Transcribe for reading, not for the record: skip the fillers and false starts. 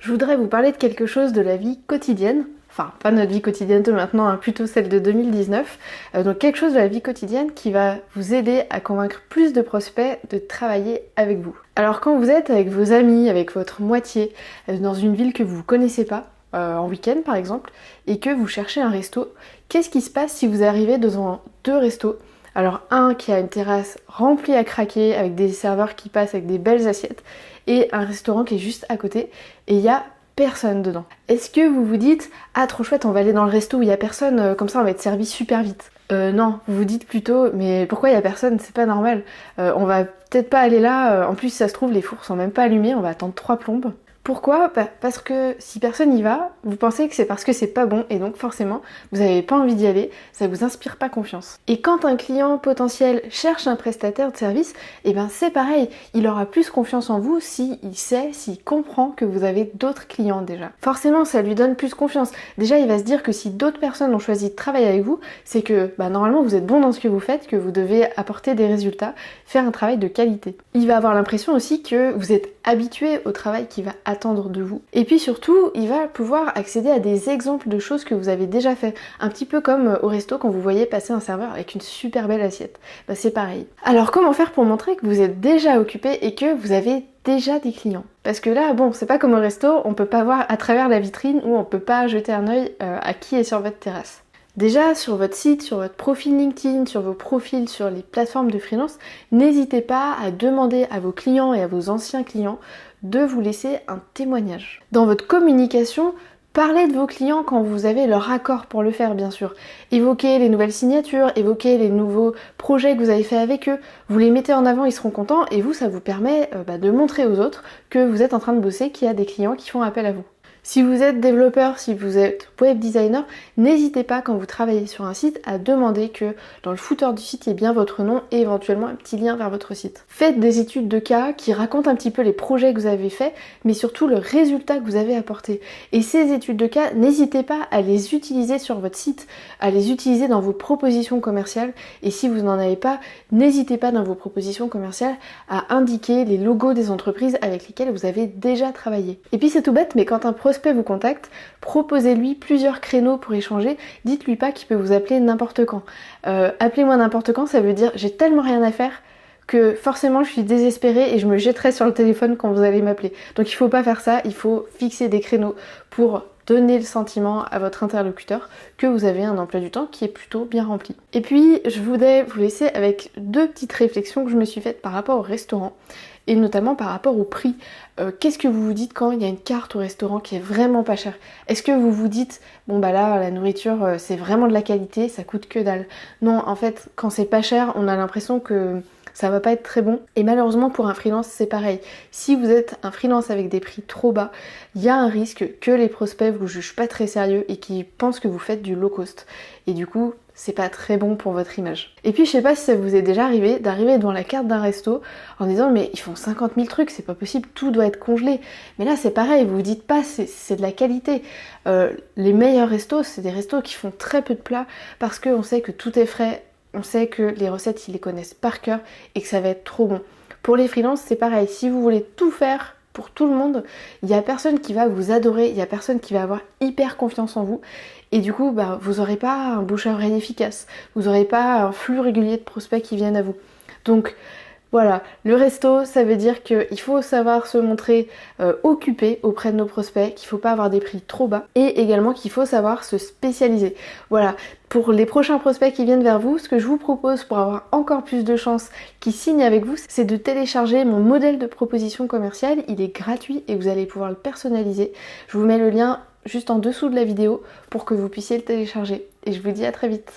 Je voudrais vous parler de quelque chose de la vie quotidienne. Enfin, pas notre vie quotidienne de maintenant, hein, plutôt celle de 2019. Donc quelque chose de la vie quotidienne qui va vous aider à convaincre plus de prospects de travailler avec vous. Alors quand vous êtes avec vos amis, avec votre moitié, dans une ville que vous ne connaissez pas, en week-end par exemple, et que vous cherchez un resto, qu'est-ce qui se passe si vous arrivez devant deux restos? Alors un qui a une terrasse remplie à craquer, avec des serveurs qui passent avec des belles assiettes, et un restaurant qui est juste à côté, et il y a personne dedans. Est-ce que vous vous dites « Ah trop chouette, on va aller dans le resto où il y a personne, comme ça on va être servi super vite ». Non, vous vous dites plutôt « Mais pourquoi il y a personne? C'est pas normal. On va peut-être pas aller là, en plus si ça se trouve les fours sont même pas allumés, on va attendre 3 plombes ». Pourquoi? Parce que si personne y va, vous pensez que c'est parce que c'est pas bon et donc forcément vous n'avez pas envie d'y aller, ça vous inspire pas confiance. Et quand un client potentiel cherche un prestataire de service, et ben c'est pareil, il aura plus confiance en vous s'il sait, s'il comprend que vous avez d'autres clients déjà. Forcément ça lui donne plus confiance. Déjà il va se dire que si d'autres personnes ont choisi de travailler avec vous, c'est que normalement vous êtes bon dans ce que vous faites, que vous devez apporter des résultats, faire un travail de qualité. Il va avoir l'impression aussi que vous êtes habitué au travail qui va attendre de vous. Et puis surtout, il va pouvoir accéder à des exemples de choses que vous avez déjà fait. Un petit peu comme au resto quand vous voyez passer un serveur avec une super belle assiette. C'est pareil. Alors comment faire pour montrer que vous êtes déjà occupé et que vous avez déjà des clients? Parce que là, bon, c'est pas comme au resto, on peut pas voir à travers la vitrine ou on peut pas jeter un œil à qui est sur votre terrasse. Déjà, sur votre site, sur votre profil LinkedIn, sur vos profils, sur les plateformes de freelance, n'hésitez pas à demander à vos clients et à vos anciens clients de vous laisser un témoignage. Dans votre communication, parlez de vos clients quand vous avez leur accord pour le faire, bien sûr. Évoquez les nouvelles signatures, évoquez les nouveaux projets que vous avez fait avec eux. Vous les mettez en avant, ils seront contents et vous, ça vous permet de montrer aux autres que vous êtes en train de bosser, qu'il y a des clients qui font appel à vous. Si vous êtes développeur, si vous êtes web designer, n'hésitez pas quand vous travaillez sur un site à demander que dans le footer du site il y ait bien votre nom et éventuellement un petit lien vers votre site. Faites des études de cas qui racontent un petit peu les projets que vous avez faits, mais surtout le résultat que vous avez apporté. Et ces études de cas, n'hésitez pas à les utiliser sur votre site, à les utiliser dans vos propositions commerciales. Et si vous n'en avez pas, n'hésitez pas dans vos propositions commerciales à indiquer les logos des entreprises avec lesquelles vous avez déjà travaillé. Et puis c'est tout bête, mais quand un prospect vous contacte, proposez-lui plusieurs créneaux pour échanger, dites-lui pas qu'il peut vous appeler n'importe quand. Appelez-moi n'importe quand, ça veut dire j'ai tellement rien à faire que forcément je suis désespérée et je me jetterai sur le téléphone quand vous allez m'appeler. Donc il faut pas faire ça, il faut fixer des créneaux pour donner le sentiment à votre interlocuteur que vous avez un emploi du temps qui est plutôt bien rempli. Et puis je voudrais vous laisser avec deux petites réflexions que je me suis faites par rapport au restaurant et notamment par rapport au prix. Qu'est-ce que vous vous dites quand il y a une carte au restaurant qui est vraiment pas chère? Est-ce que vous vous dites bon là la nourriture c'est vraiment de la qualité, ça coûte que dalle? Non, en fait quand c'est pas cher on a l'impression que ça va pas être très bon. Et malheureusement pour un freelance c'est pareil. Si vous êtes un freelance avec des prix trop bas, il y a un risque que les prospects vous jugent pas très sérieux et qu'ils pensent que vous faites du low cost. Et du coup c'est pas très bon pour votre image. Et puis je sais pas si ça vous est déjà arrivé d'arriver devant la carte d'un resto en disant mais ils font 50 000 trucs, c'est pas possible, tout doit être congelé. Mais là c'est pareil, vous vous dites pas c'est de la qualité. Les meilleurs restos c'est des restos qui font très peu de plats parce qu'on sait que tout est frais. On sait que les recettes, ils les connaissent par cœur et que ça va être trop bon. Pour les freelances, c'est pareil. Si vous voulez tout faire pour tout le monde, il n'y a personne qui va vous adorer, il n'y a personne qui va avoir hyper confiance en vous. Et du coup, vous n'aurez pas un bouche à oreille efficace. Vous n'aurez pas un flux régulier de prospects qui viennent à vous. Donc, voilà, le resto, ça veut dire qu'il faut savoir se montrer occupé auprès de nos prospects, qu'il ne faut pas avoir des prix trop bas et également qu'il faut savoir se spécialiser. Voilà, pour les prochains prospects qui viennent vers vous, ce que je vous propose pour avoir encore plus de chances qu'ils signent avec vous, c'est de télécharger mon modèle de proposition commerciale. Il est gratuit et vous allez pouvoir le personnaliser. Je vous mets le lien juste en dessous de la vidéo pour que vous puissiez le télécharger. Et je vous dis à très vite.